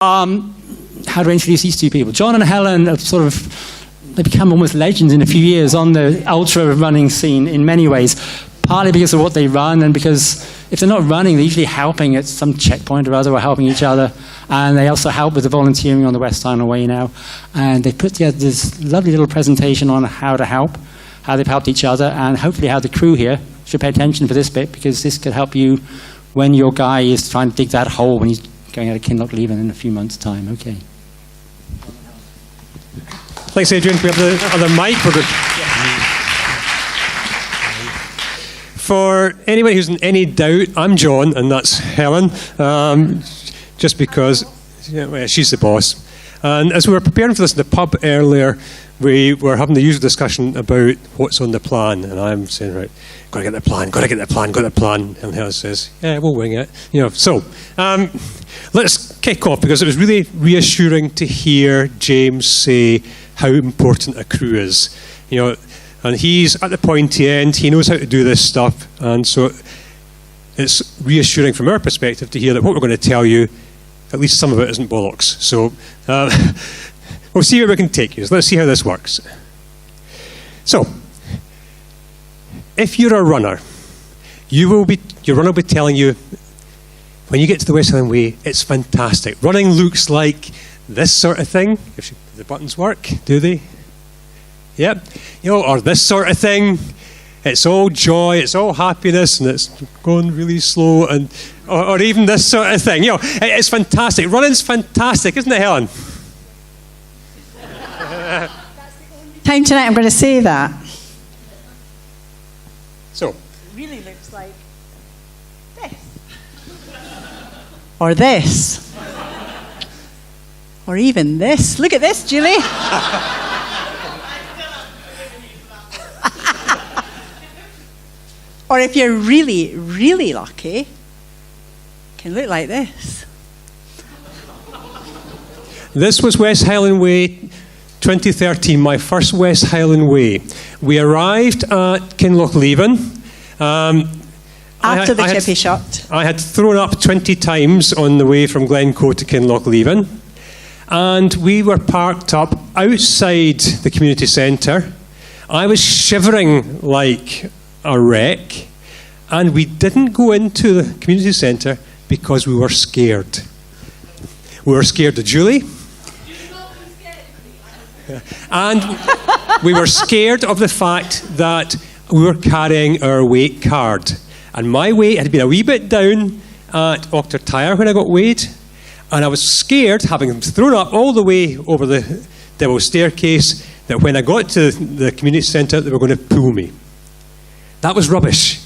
How do I introduce these two people? John and Helen have they become almost legends in a few years on the ultra running scene in many ways, partly because of what they run and because if they're not running, they're usually helping at some checkpoint or other or helping each other. And they also help with the volunteering on the West Highland Way now. And they put together this lovely little presentation on how to help, how they've helped each other, and hopefully how the crew here should pay attention for this bit, because this could help you when your guy is trying to dig that hole when he's going out of Kinloch Leven in a few months' time. Okay. Thanks, Adrian. We have the other mic. We're good. For anybody who's in any doubt, I'm John, and that's Helen. Just because she's the boss. And as we were preparing for this in the pub earlier, we were having the usual discussion about what's on the plan, and I'm saying, right, got to get the plan, got to get the plan, got the plan. And Helen says, yeah, we'll wing it. So let's kick off, because it was really reassuring to hear James say how important a crew is. And he's at the pointy end, he knows how to do this stuff, and so it's reassuring from our perspective to hear that what we're going to tell you, at least some of it isn't bollocks. So we'll see where we can take you. So let's see how this works. So, if you're a runner, your runner will be telling you, when you get to the West Highland Way, it's fantastic. Running looks like this sort of thing. If the buttons work, do they? Yep. Or this sort of thing. It's all joy, it's all happiness, and it's going really slow, and or even this sort of thing. It's fantastic. Running's fantastic, isn't it, Helen? That's the only time tonight I'm going to say that. So. It really looks like this. Or this. Or even this. Look at this, Julie. Or if you're really, really lucky, it can look like this. This was West Highland Way 2013, my first West Highland Way. We arrived at Kinloch Leven. After the chippy shot. I had thrown up 20 times on the way from Glencoe to Kinloch Leven. And we were parked up outside the community centre. I was shivering like a wreck, and we didn't go into the community centre because we were scared. We were scared of Julie, and we were scared of the fact that we were carrying our weight card, and my weight had been a wee bit down at Auchtertyre when I got weighed, and I was scared, having thrown up all the way over the Devil's Staircase, that when I got to the community centre they were going to pull me. That was rubbish.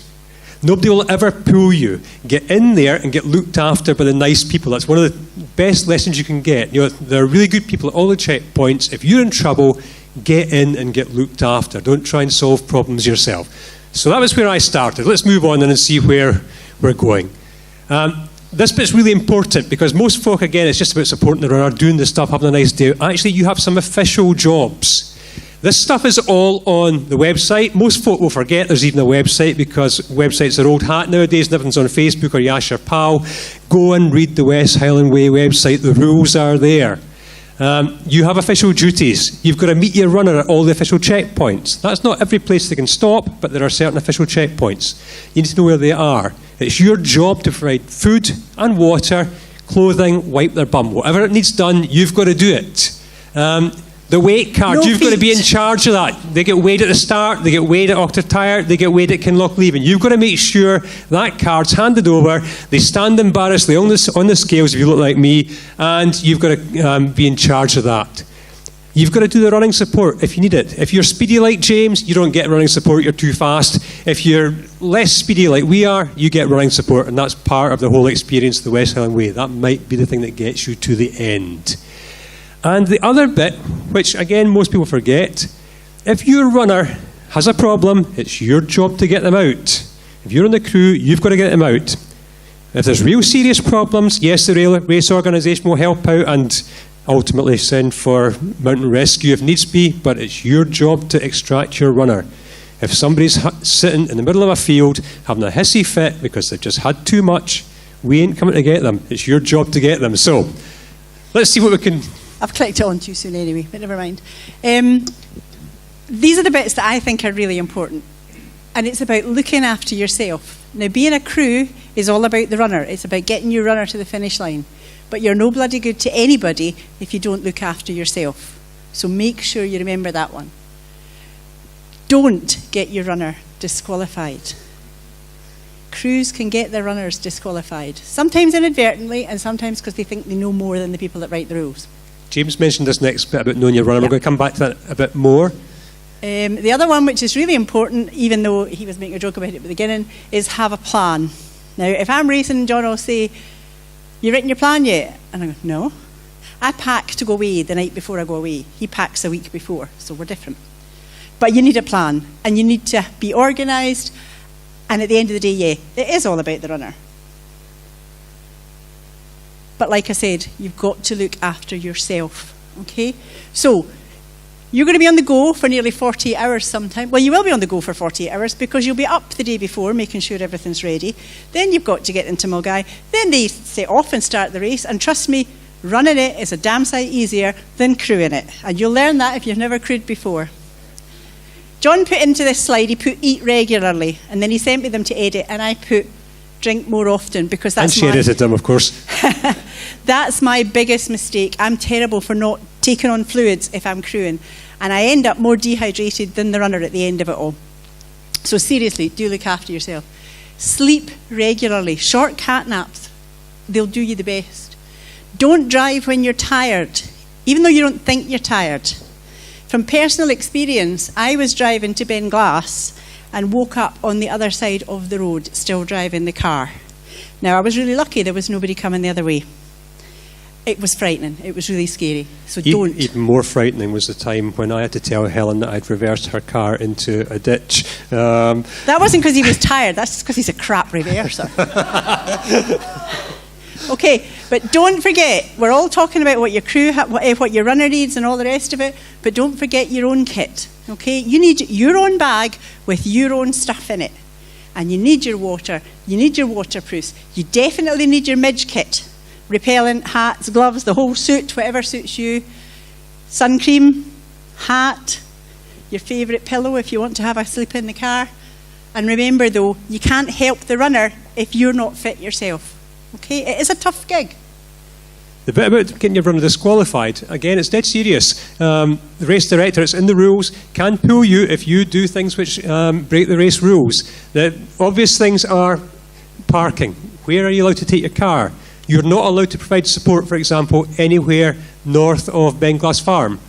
Nobody will ever pull you. Get in there and get looked after by the nice people. That's one of the best lessons you can get. There are really good people at all the checkpoints. If you're in trouble, get in and get looked after. Don't try and solve problems yourself. So that was where I started. Let's move on then and see where we're going. This bit's really important because most folk, again, it's just about supporting the runner, doing the stuff, having a nice day. Actually, you have some official jobs. This stuff is all on the website. Most folk will forget there's even a website because websites are old hat nowadays and everything's on Facebook or you ask your pal. Go and read the West Highland Way website. The rules are there. You have official duties. You've got to meet your runner at all the official checkpoints. That's not every place they can stop, but there are certain official checkpoints. You need to know where they are. It's your job to provide food and water, clothing, wipe their bum. Whatever it needs done, you've got to do it. The weight card, you've got to be in charge of that. They get weighed at the start, they get weighed at Auchtertyre, they get weighed at Kinloch Leven. You've got to make sure that card's handed over, they stand embarrassedly on the scales if you look like me, and you've got to be in charge of that. You've got to do the running support if you need it. If you're speedy like James, you don't get running support, you're too fast. If you're less speedy like we are, you get running support, and that's part of the whole experience of the West Highland Way. That might be the thing that gets you to the end. And the other bit, which again most people forget, if your runner has a problem, it's your job to get them out. If you're on the crew, you've got to get them out. If there's real serious problems, yes, the race organisation will help out and ultimately send for mountain rescue if needs be, but it's your job to extract your runner. If somebody's sitting in the middle of a field having a hissy fit because they've just had too much, we ain't coming to get them. It's your job to get them. So, Let's see what we can... I've clicked it on too soon anyway, but never mind. These are the bits that I think are really important. And it's about looking after yourself. Now, being a crew is all about the runner. It's about getting your runner to the finish line. But you're no bloody good to anybody if you don't look after yourself. So make sure you remember that one. Don't get your runner disqualified. Crews can get their runners disqualified. Sometimes inadvertently, and sometimes because they think they know more than the people that write the rules. James mentioned this next bit about knowing your runner. We're going to come back to that a bit more. The other one, which is really important, even though he was making a joke about it at the beginning, is have a plan. Now, if I'm racing, John will say, "You written your plan yet?" And I go, "No." I pack to go away the night before I go away. He packs a week before, so we're different. But you need a plan, and you need to be organised. And at the end of the day, yeah, it is all about the runner. But like I said, you've got to look after yourself, okay? So, you're going to be on the go for nearly 48 hours sometime. Well, you will be on the go for 48 hours because you'll be up the day before making sure everything's ready. Then you've got to get into Mulgai. Then they set off and start the race. And trust me, running it is a damn sight easier than crewing it. And you'll learn that if you've never crewed before. John put into this slide, he put eat regularly. And then he sent me them to edit. And I put drink more often because that's and she edited them, of course. That's my biggest mistake. I'm terrible for not taking on fluids if I'm crewing. And I end up more dehydrated than the runner at the end of it all. So seriously, do look after yourself. Sleep regularly. Short cat naps, they'll do you the best. Don't drive when you're tired, even though you don't think you're tired. From personal experience, I was driving to Benglass and woke up on the other side of the road, still driving the car. Now, I was really lucky there was nobody coming the other way. It was frightening. It was really scary. So don't. Even more frightening was the time when I had to tell Helen that I'd reversed her car into a ditch. That wasn't because he was tired. That's just because he's a crap reverser. Okay, but don't forget, we're all talking about what your crew, what your runner needs and all the rest of it, but don't forget your own kit, okay? You need your own bag with your own stuff in it. And you need your water, you need your waterproofs, you definitely need your midge kit. Repellent, hats, gloves, the whole suit, whatever suits you. Sun cream, hat, your favourite pillow if you want to have a sleep in the car. And remember though, you can't help the runner if you're not fit yourself. Okay, it is a tough gig. The bit about getting your runner disqualified, again, it's dead serious. The race director, it's in the rules, can pull you if you do things which break the race rules. The obvious things are parking. Where are you allowed to take your car? You're not allowed to provide support, for example, anywhere north of Benglass Farm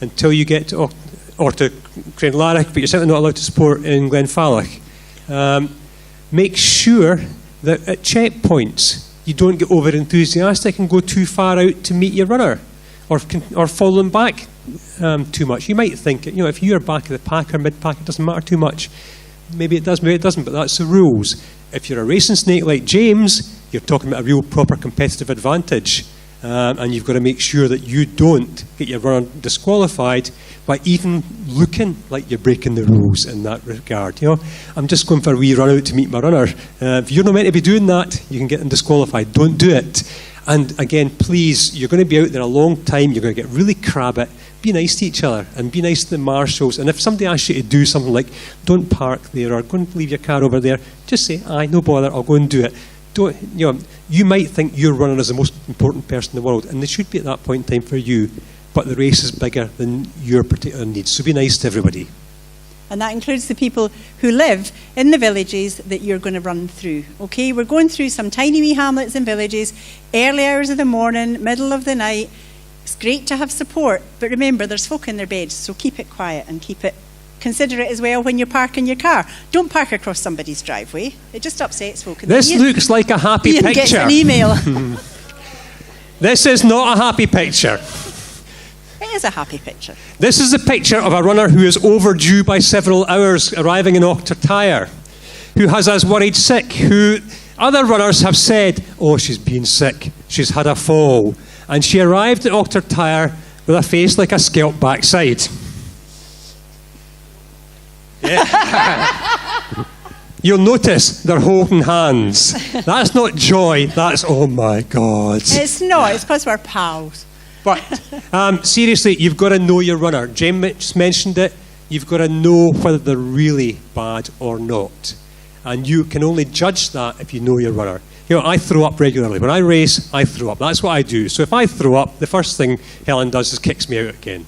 until you get to, or to Cranlarrick, but you're certainly not allowed to support in Glenfalloch. Make sure that at checkpoints, you don't get over enthusiastic and go too far out to meet your runner or follow them back too much. You might think, if you're back of the pack or mid-pack, it doesn't matter too much. Maybe it does, maybe it doesn't, but that's the rules. If you're a racing snake like James, you're talking about a real proper competitive advantage. And you've got to make sure that you don't get your runner disqualified by even looking like you're breaking the rules in that regard. I'm just going for a wee run out to meet my runner. If you're not meant to be doing that, you can get them disqualified. Don't do it. And again, please, you're going to be out there a long time. You're going to get really crabbit. Be nice to each other and be nice to the marshals. And if somebody asks you to do something like, don't park there or go and leave your car over there, just say, aye, no bother, I'll go and do it. You might think your runner is the most important person in the world, and they should be at that point in time for you, but the race is bigger than your particular needs. So be nice to everybody. And that includes the people who live in the villages that you're going to run through. Okay, we're going through some tiny wee hamlets and villages, early hours of the morning, middle of the night. It's great to have support, but remember, there's folk in their beds, so keep it quiet and consider it as well when you're parking your car. Don't park across somebody's driveway. It just upsets folk. This looks like a happy Ian picture. Gets an email. This is not a happy picture. It is a happy picture. This is a picture of a runner who is overdue by several hours arriving in Auchtertyre, who has us worried sick, who other runners have said, oh, she's been sick, she's had a fall. And she arrived at Auchtertyre with a face like a scalp backside. Yeah. You'll notice they're holding hands. That's not joy, that's, oh my God. It's not, it's because we're pals. But seriously, you've got to know your runner. James just mentioned it. You've got to know whether they're really bad or not. And you can only judge that if you know your runner. You know, I throw up regularly. When I race, I throw up. That's what I do. So if I throw up, the first thing Helen does is kicks me out again.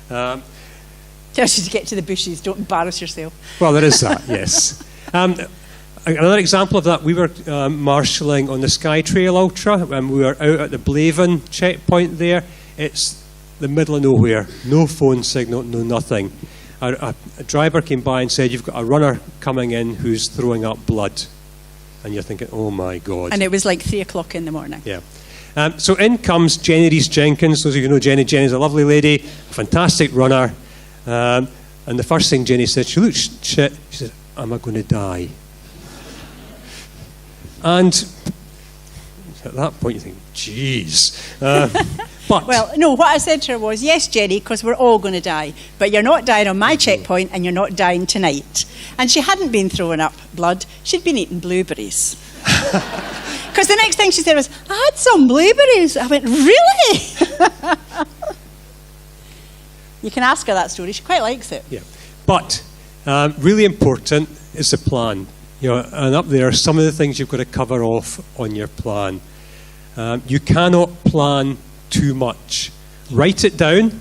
Tells you to get to the bushes. Don't embarrass yourself. Well, there is that, yes. Another example of that, we were marshalling on the Sky Trail Ultra, and we were out at the Blaven checkpoint there. It's the middle of nowhere, no phone signal, no nothing. A driver came by and said, you've got a runner coming in who's throwing up blood. And you're thinking, oh my God. And it was like 3 o'clock in the morning. Yeah. So in comes Jenny Rees-Jenkins. Those of you who know Jenny, Jenny's a lovely lady, a fantastic runner. And the first thing Jenny said, she looked shit. She said, am I going to die? And at that point you think, geez. But well, no, what I said to her was, yes, Jenny, because we're all going to die. But you're not dying on my checkpoint and you're not dying tonight. And she hadn't been throwing up blood. She'd been eating blueberries. Because the next thing she said was, I had some blueberries. I went, really? You can ask her that story. She quite likes it. yeah. But really important is the plan. You know, and up there are some of the things you've got to cover off on your plan. You cannot plan too much. Write it down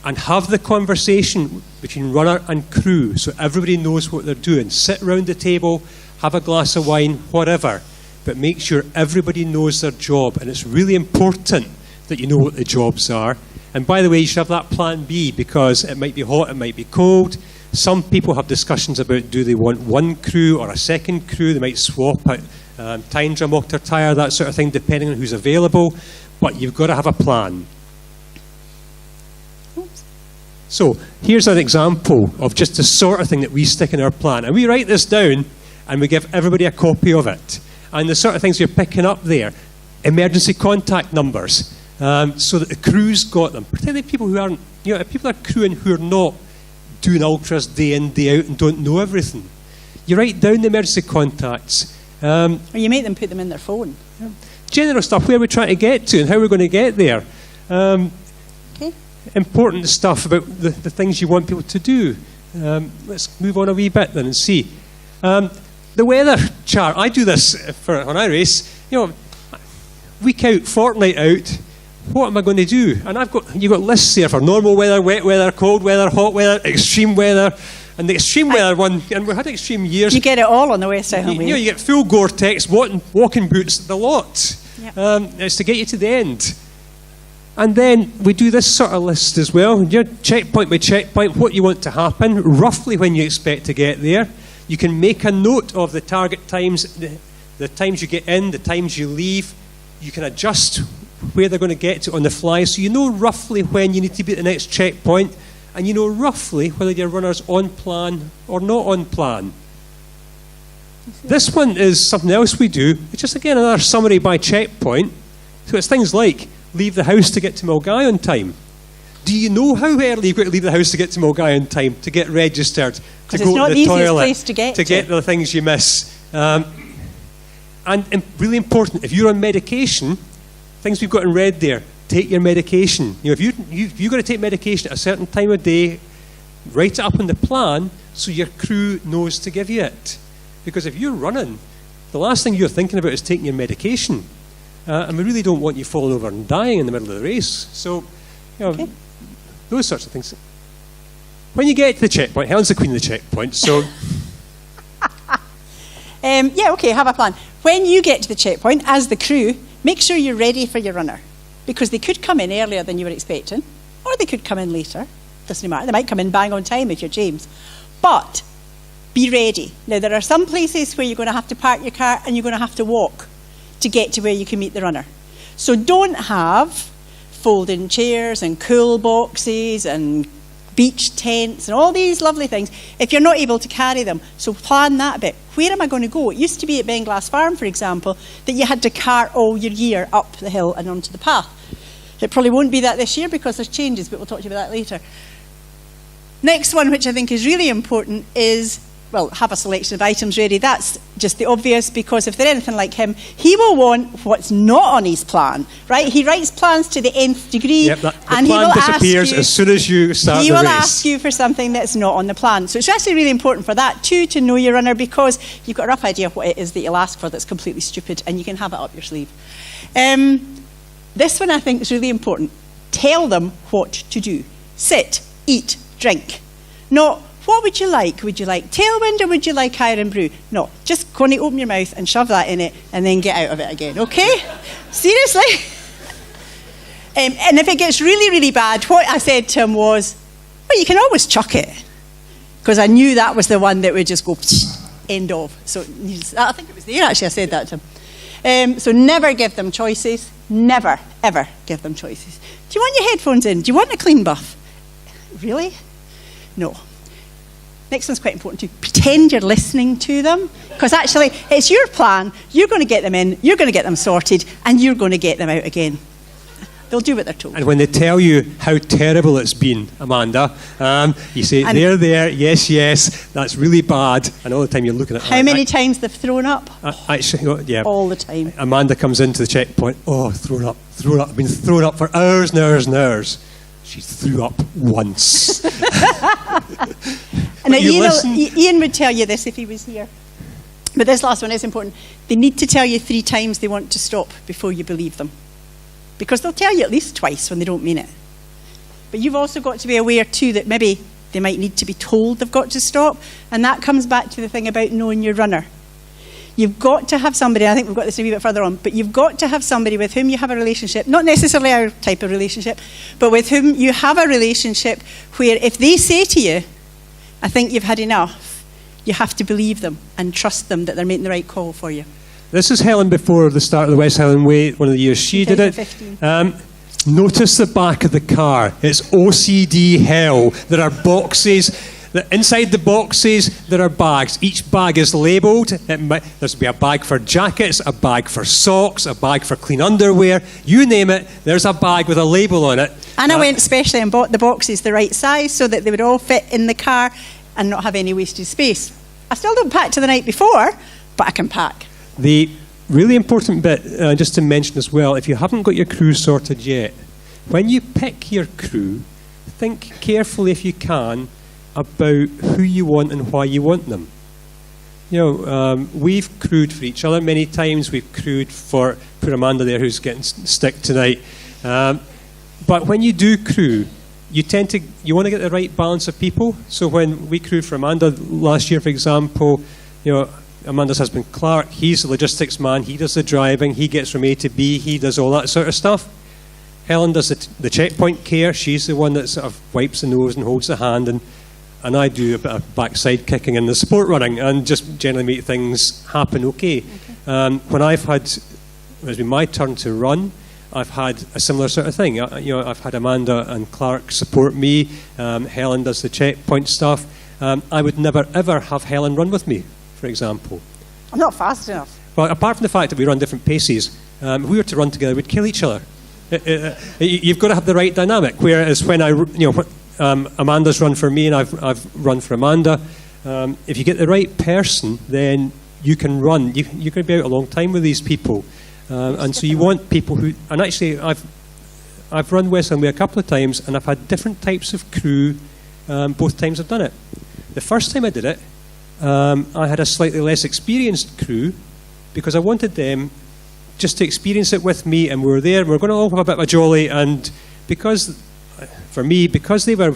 and have the conversation between runner and crew so everybody knows what they're doing. Sit around the table, have a glass of wine, whatever, but make sure everybody knows their job. And it's really important that you know what the jobs are. And by the way, you should have that plan B, because it might be hot, it might be cold. Some people have discussions about, do they want one crew or a second crew? They might swap out time drum, octar tyre, that sort of thing, depending on who's available. But you've got to have a plan. Oops. So here's an example of just the sort of thing that we stick in our plan. And we write this down and we give everybody a copy of it. And the sort of things you're picking up there, emergency contact numbers, so that the crew's got them. Particularly people who aren't, you know, if people are crewing who are not doing ultras day in, day out and don't know everything. You write down the emergency contacts. Or you make them put them in their phone. General stuff, where we're trying to get to and how we're going to get there. Okay. Important stuff about the things you want people to do. Let's move on a wee bit then and see. The weather chart, I do this when I race. You know, week out, fortnight out, what am I going to do? And you've got lists here for normal weather, wet weather, cold weather, hot weather, extreme weather. And the extreme weather one, and we had extreme years. You get it all on the West Highland Way. You know, you get full Gore-Tex, walking boots, the lot. Yep. It's to get you to the end. And then we do this sort of list as well. Your checkpoint by checkpoint, what you want to happen, roughly when you expect to get there. You can make a note of the target times, the times you get in, the times you leave. You can adjust where they're going to get to on the fly, so you know roughly when you need to be at the next checkpoint, and you know roughly whether your runner's on plan or not on plan. This one is something else we do. It's just, again, another summary by checkpoint. So it's things like, leave the house to get to Mulgai on time. Do you know how early you've got to leave the house to get to Mulgai on time, to get registered, to go to the toilet, to get the things you miss? And really important, if you're on medication, things we've got in red there, take your medication. You know, if you've got to take medication at a certain time of day, write it up on the plan so your crew knows to give you it. Because if you're running, the last thing you're thinking about is taking your medication. And we really don't want you falling over and dying in the middle of the race. So, you know, those sorts of things. When you get to the checkpoint, Helen's the queen of the checkpoint, so... have a plan. When you get to the checkpoint, as the crew, make sure you're ready for your runner. Because they could come in earlier than you were expecting, or they could come in later. Doesn't matter. They might come in bang on time if you're James. But be ready. Now, there are some places where you're going to have to park your car and you're going to have to walk to get to where you can meet the runner. So don't have folding chairs and cool boxes and beach tents and all these lovely things if you're not able to carry them. So plan that a bit. Where am I going to go? It used to be at Benglass Farm, for example, that you had to cart all your gear up the hill and onto the path. It probably won't be that this year because there's changes, but we'll talk to you about that later. Next one, which I think is really important, is have a selection of items ready. That's just the obvious, because if they're anything like him, he will want what's not on his plan, right? He writes plans to the nth degree, Yep, the and he plan will disappears ask you, as soon as you start he the will race. ask you for something that's not on the plan. So it's actually really important for that too, to know your runner, because you've got a rough idea of what it is that you'll ask for that's completely stupid, and you can have it up your sleeve. This one I think is really important. Tell them what to do. Sit, eat, drink. Not, what would you like? Would you like Tailwind or would you like Iron Brew? No, just go and open your mouth and shove that in it and then get out of it again, okay? Seriously? And if it gets really, really bad, what I said to him was, well, you can always chuck it. Because I knew that was the one that would just go, end of. So I think it was there actually I said that to him. So never give them choices. Never, ever give them choices. Do you want your headphones in? Do you want a clean buff? Really? No. Next one's quite important too. Pretend you're listening to them. Because actually, it's your plan. You're going to get them in, you're going to get them sorted, and you're going to get them out again. They'll do what they're told. And when they tell you how terrible it's been, Amanda, you say, there, yes, that's really bad. And all the time you're looking at how many times they've thrown up? Actually, yeah. All the time. Amanda comes into the checkpoint, thrown up. I've been thrown up for hours and hours and hours. She threw up once. And Ian would tell you this if he was here. But this last one is important. They need to tell you 3 times they want to stop before you believe them. Because they'll tell you at least twice when they don't mean it. But you've also got to be aware too that maybe they might need to be told they've got to stop. And that comes back to the thing about knowing your runner. You've got to have somebody, I think we've got this a wee bit further on, but you've got to have somebody with whom you have a relationship, not necessarily our type of relationship, but with whom you have a relationship where if they say to you, I think you've had enough, you have to believe them and trust them that they're making the right call for you. This is Helen before the start of the West Highland Way, one of the years she did it. Notice the back of the car. It's OCD hell. There are boxes. Inside the boxes, there are bags. Each bag is labelled. There's be a bag for jackets, a bag for socks, a bag for clean underwear. You name it, there's a bag with a label on it. And I went specially and bought the boxes the right size so that they would all fit in the car and not have any wasted space. I still don't pack to the night before, but I can pack. The really important bit, just to mention as well, if you haven't got your crew sorted yet, when you pick your crew, think carefully if you can about who you want and why you want them. You know, we've crewed for each other many times. We've crewed for poor Amanda there, who's getting stick tonight. But when you do crew, you want to get the right balance of people. So when we crewed for Amanda last year, for example, you know, Amanda's husband Clark, he's the logistics man. He does the driving. He gets from A to B. He does all that sort of stuff. Helen does the checkpoint care. She's the one that sort of wipes the nose and holds the hand, and I do a bit of backside kicking and the support running and just generally make things happen okay. When it's been my turn to run, I've had a similar sort of thing. I've had Amanda and Clark support me. Helen does the checkpoint stuff. I would never ever have Helen run with me, for example. I'm not fast enough. Well, apart from the fact that we run different paces, if we were to run together, we'd kill each other. You've got to have the right dynamic. Whereas when Amanda's run for me and I've run for Amanda, if you get the right person, then you can run. You're going to be out a long time with these people, and so you want people who. And actually, I've run West Highland Way a couple of times, and I've had different types of crew. Both times I've done it. The first time I did it, I had a slightly less experienced crew because I wanted them just to experience it with me, and we were there, and we were going to all have a bit of a jolly, and because they were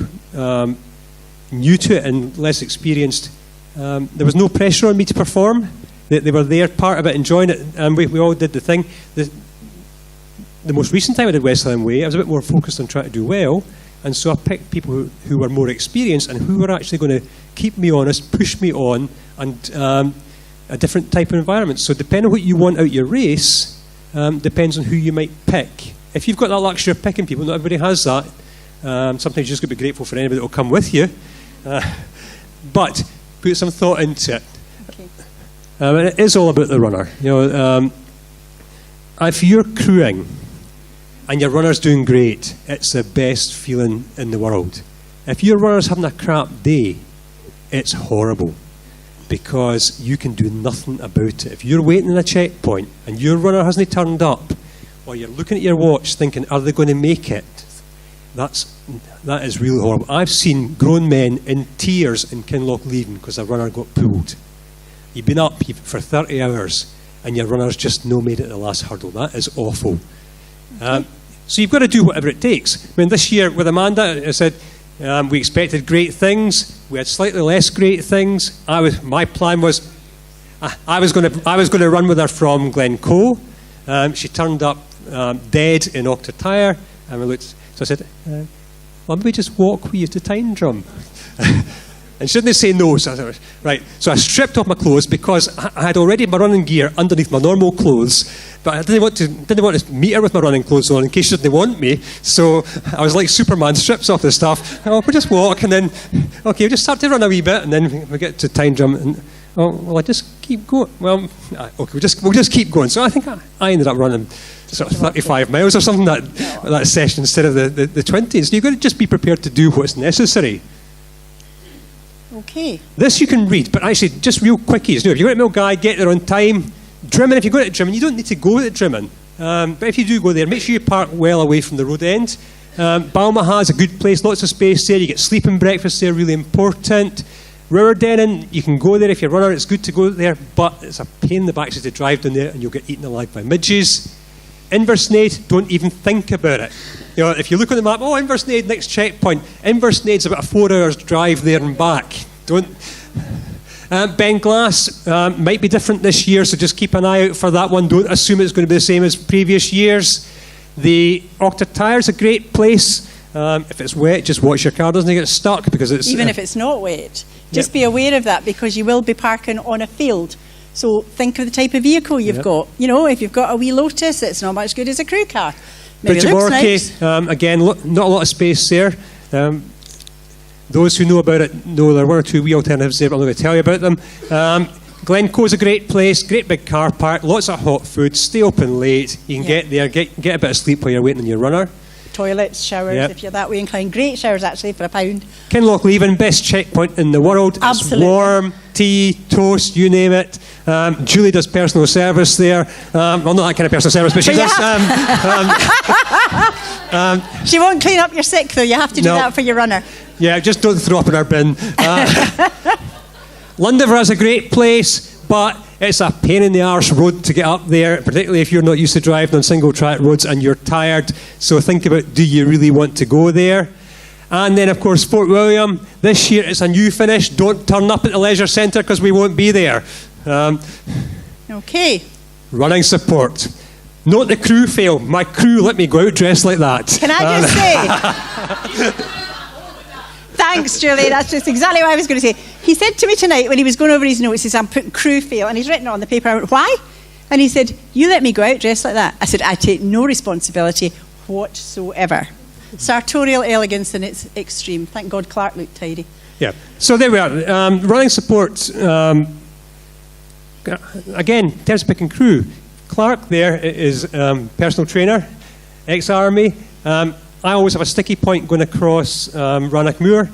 new to it and less experienced, there was no pressure on me to perform. They were there, part of it, enjoying it, and we all did the thing. The most recent time I did West Highland Way, I was a bit more focused on trying to do well, and so I picked people who were more experienced and who were actually going to keep me honest, push me on, and a different type of environment. So depending on what you want out your race, depends on who you might pick. If you've got that luxury of picking people, not everybody has that. Sometimes you just got to be grateful for anybody that will come with you. But put some thought into it. Okay. And it is all about the runner. You know, if you're crewing and your runner's doing great, it's the best feeling in the world. If your runner's having a crap day, it's horrible. because you can do nothing about it. If you're waiting in a checkpoint and your runner hasn't turned up, or you're looking at your watch thinking, are they going to make it? That is really horrible. I've seen grown men in tears in Kinloch leaving because a runner got pulled. You've been up for 30 hours and your runner's just no made it at the last hurdle. That is awful. So you've got to do whatever it takes. I mean, this year with Amanda, I said we expected great things. We had slightly less great things. My plan was I was going to run with her from Glencoe. She turned up dead in Octortire, and we looked. So I said, "Why don't we just walk with you to Tyndrum?" And she didn't say no. So I said, right. So I stripped off my clothes because I had already my running gear underneath my normal clothes, but I didn't want to meet her with my running clothes on in case she didn't want me. So I was like Superman, strips off the stuff. Oh, we'll just walk, and then okay, we'll just start to run a wee bit, and then we get to Tyndrum, and I just keep going. Well, okay, we'll just keep going. So I think I ended up running sort of 35 miles or something that session instead of the 20s. You've got to just be prepared to do what's necessary. Okay. This you can read, but actually, just real quickies. If you're going to Milngavie, get there on time. Drimmen, if you go to Drimmen, you don't need to go to Drimmen. But if you do go there, make sure you park well away from the road end. Balmaha is a good place, lots of space there. You get sleeping breakfast there, really important. Rowerdennan, you can go there if you're a runner, it's good to go there, but it's a pain in the backside to drive down there and you'll get eaten alive by midges. Inversnaid, don't even think about it. If you look on the map, Inversnaid, next checkpoint. Inversnaid's about a 4 hours drive there and back. Benglass might be different this year, so just keep an eye out for that one. Don't assume it's going to be the same as previous years. The Octortire is a great place. If it's wet, just watch your car doesn't get stuck because it's... Even if it's not wet. Just be aware of that because you will be parking on a field. So think of the type of vehicle you've got. If you've got a wee Lotus, it's not much good as a crew car. Maybe it looks nice. Again, not a lot of space there. Those who know about it know there are one or two wee alternatives there, but I'm not going to tell you about them. Glencoe's a great place, great big car park, lots of hot food, stay open late. You can get there, get a bit of sleep while you're waiting on your runner. Toilets, showers, if you're that way inclined. Great showers, actually, for £1. Kinloch Leaving, best checkpoint in the world. Absolutely. It's warm, tea, toast, you name it. Julie does personal service there. Well, not that kind of personal service, but she does. She won't clean up your sick, though. You have to do that for your runner. Yeah, just don't throw up in our bin. Londonderry is a great place, but it's a pain in the arse road to get up there, particularly if you're not used to driving on single track roads and you're tired. So think about, do you really want to go there? And then, of course, Fort William. This year it's a new finish. Don't turn up at the leisure centre because we won't be there. Okay. Running support. Note the crew fail. My crew let me go out dressed like that. Can I just say... Thanks, Julie. That's just exactly what I was going to say. He said to me tonight when he was going over his notes, he said, I'm putting crew fail, and he's written it on the paper. I went, why? And he said, you let me go out dressed like that. I said, I take no responsibility whatsoever. Sartorial elegance in its extreme. Thank God Clark looked tidy. Yeah. So there we are. Running support. Again, in terms of picking crew, Clark there is personal trainer, ex-army. I always have a sticky point going across Rannochmoor.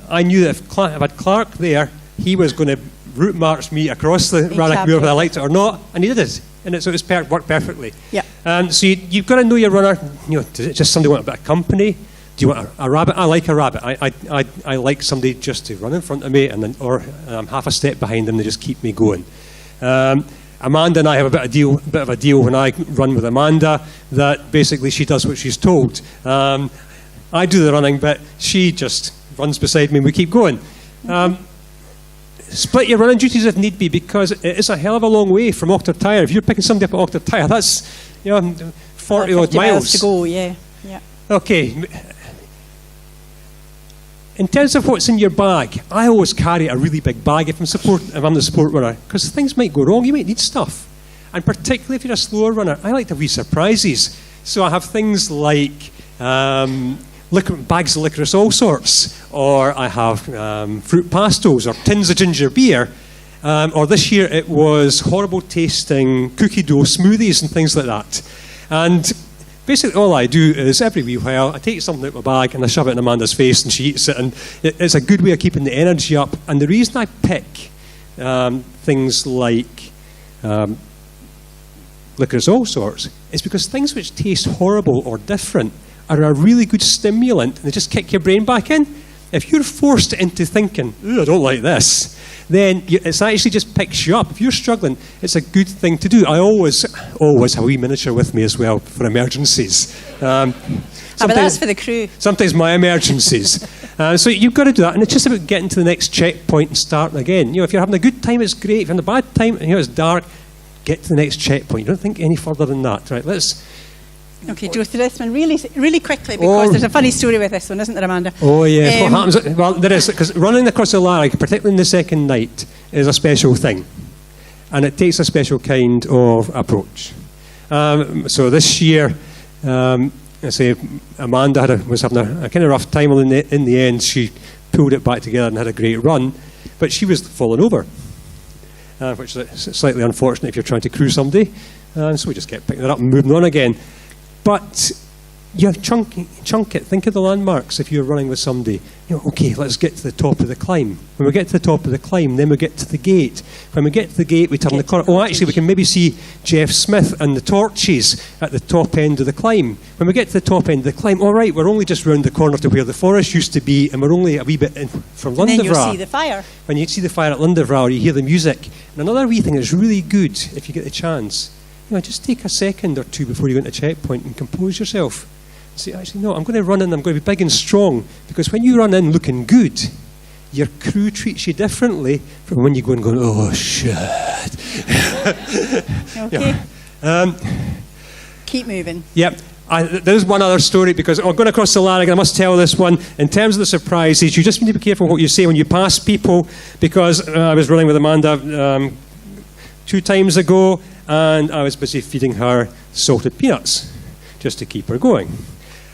I knew that if I had Clark there, he was going to route march me across the Rannochmoor whether I liked it or not, and he did it. And so it worked perfectly. Yeah. So you've got to know your runner. Does it just somebody want a bit of company? Do you want a rabbit? I like a rabbit. I like somebody just to run in front of me, or I'm half a step behind them. They just keep me going. Amanda and I have a bit of a deal when I run with Amanda, that basically she does what she's told. I do the running bit, she just runs beside me and we keep going. Split your running duties if need be, because it is a hell of a long way from Octortire. If you're picking somebody up at Octortire, that's 40 odd miles to go. Yeah. Okay. In terms of what's in your bag, I always carry a really big bag if I'm the support runner, because things might go wrong. You might need stuff, and particularly if you're a slower runner, I like to have wee surprises. So I have things like bags of licorice, all sorts, or I have fruit pastilles or tins of ginger beer, or this year it was horrible tasting cookie dough smoothies and things like that. And basically, all I do is every wee while I take something out of my bag and I shove it in Amanda's face and she eats it, and it's a good way of keeping the energy up. And the reason I pick things like liquors, all sorts, is because things which taste horrible or different are a really good stimulant, and they just kick your brain back in. If you're forced into thinking, "Ooh, I don't like this," then it's actually just picks you up. If you're struggling, it's a good thing to do. I always have a wee miniature with me as well for emergencies. But that's for the crew. Sometimes my emergencies. So you've got to do that, and it's just about getting to the next checkpoint and starting again. If you're having a good time, it's great. If you're having a bad time, it's dark, get to the next checkpoint. You don't think any further than that, right? Okay, go through this one really, really quickly, because there's a funny story with this one, isn't there, Amanda? Oh, yes. What happens? Well, there is, because running across the Larag, particularly in the second night, is a special thing. And it takes a special kind of approach. So this year, I say Amanda was having a kind of rough time. In the end, she pulled it back together and had a great run. But she was falling over, which is slightly unfortunate if you're trying to crew somebody. So we just kept picking it up and moving on again. But you chunk it. Think of the landmarks if you're running with somebody. Okay, let's get to the top of the climb. When we get to the top of the climb, then we get to the gate. When we get to the gate, we turn the corner. Oh, actually, we can maybe see Jeff Smith and the torches at the top end of the climb. When we get to the top end of the climb, all right, we're only just round the corner to where the forest used to be, and we're only a wee bit in from Lundavra. And then you'll see the fire. When you see the fire at Lundavra, you hear the music. And another wee thing that's really good, if you get the chance, just take a second or two before you go into a checkpoint and compose yourself. Say, actually, no, I'm going to run in, I'm going to be big and strong. Because when you run in looking good, your crew treats you differently from when you go in going, oh, shit. Okay. Keep moving. Yep. There's one other story, because I'm going across the Larag, I must tell this one. In terms of the surprises, you just need to be careful what you say when you pass people, because I was running with Amanda 2 times ago, and I was busy feeding her salted peanuts just to keep her going.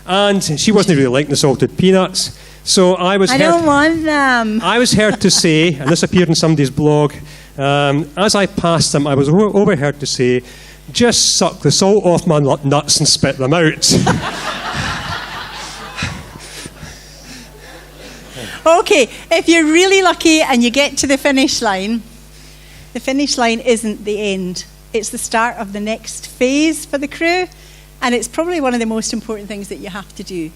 And she wasn't really liking the salted peanuts, so I don't want them. I was heard to say, and this appeared in somebody's blog, as I passed them, I was overheard to say, just suck the salt off my nuts and spit them out. Okay, if you're really lucky and you get to the finish line isn't the end. It's the start of the next phase for the crew, and it's probably one of the most important things that you have to do.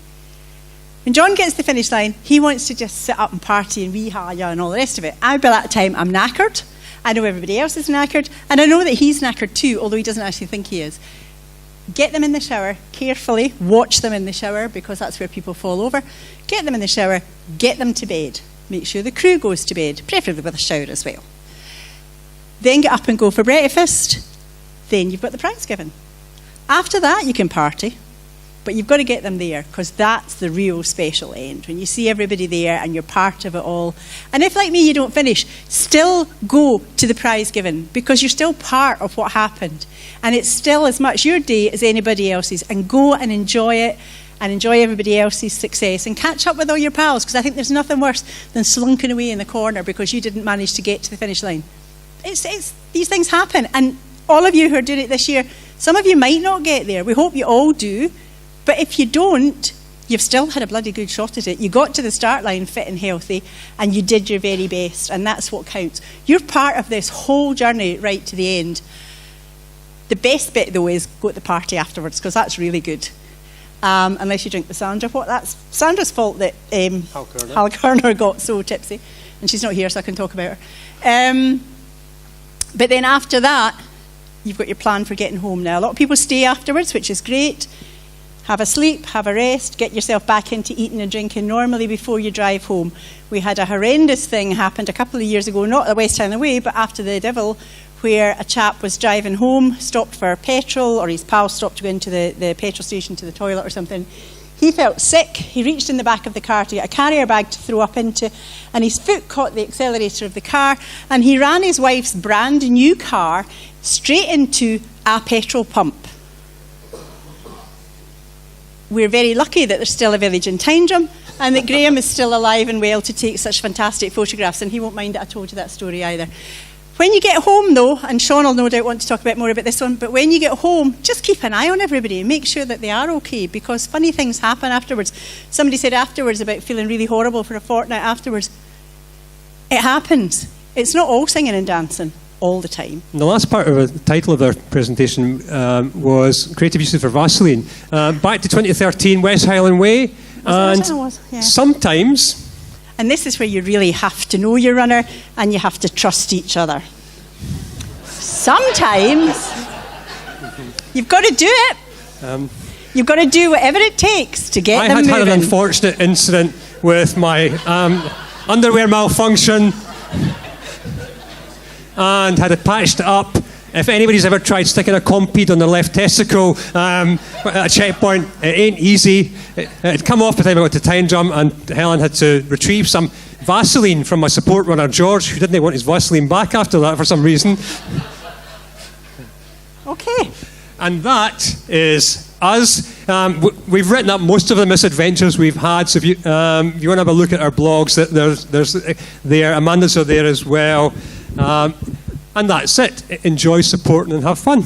When John gets to the finish line, he wants to just sit up and party and wee-ha-ya and all the rest of it. By that time, I'm knackered. I know everybody else is knackered, and I know that he's knackered too, although he doesn't actually think he is. Get them in the shower carefully. Watch them in the shower, because that's where people fall over. Get them in the shower. Get them to bed. Make sure the crew goes to bed, preferably with a shower as well. Then get up and go for breakfast. Then you've got the prize given. After that, you can party, but you've got to get them there, because that's the real special end, when you see everybody there and you're part of it all. And if, like me, you don't finish, still go to the prize given, because you're still part of what happened. And it's still as much your day as anybody else's. And go and enjoy it, and enjoy everybody else's success, and catch up with all your pals, because I think there's nothing worse than slunking away in the corner because you didn't manage to get to the finish line. These things happen, and all of you who are doing it this year, some of you might not get there. We hope you all do, but if you don't, you've still had a bloody good shot at it. You got to the start line fit and healthy, and you did your very best, and that's what counts. You're part of this whole journey right to the end. The best bit, though, is go to the party afterwards, because that's really good. Unless you drink with Sandra. That's Sandra's fault that Hal Kerner got so tipsy, and she's not here, so I can talk about her. But then after that, you've got your plan for getting home now. A lot of people stay afterwards, which is great. Have a sleep, have a rest, get yourself back into eating and drinking normally before you drive home. We had a horrendous thing happened a couple of years ago, not at the West Highland Way, but after the Devil, where a chap was driving home, stopped for petrol, or his pal stopped to go into the petrol station to the toilet or something. He felt sick. He reached in the back of the car to get a carrier bag to throw up into, and his foot caught the accelerator of the car, and he ran his wife's brand new car straight into a petrol pump. We're very lucky that there's still a village in Tyndrum, and that Graham is still alive and well to take such fantastic photographs, and he won't mind that I told you that story either. When you get home, though, and Sean will no doubt want to talk a bit more about this one, but when you get home, just keep an eye on everybody and make sure that they are okay, because funny things happen afterwards. Somebody said afterwards about feeling really horrible for a fortnight afterwards. It happens. It's not all singing and dancing all the time. And the last part of the title of our presentation was Creative Uses for Vaseline. Back to 2013, West Highland Way. And Yeah. sometimes... And this is where you really have to know your runner and you have to trust each other. Sometimes you've got to do it. You've got to do whatever it takes to get them moving. I had an unfortunate incident with my underwear malfunction and had it patched up. If anybody's ever tried sticking a compede on their left testicle at a checkpoint, it ain't easy. It'd come off by the time I got to time jump, and Helen had to retrieve some Vaseline from my support runner, George, who didn't want his Vaseline back after that for some reason. Okay. And that is us. We've written up most of the misadventures we've had, so if you want to have a look at our blogs, there's there. Amanda's are there as well. And that's it. Enjoy, support, and have fun.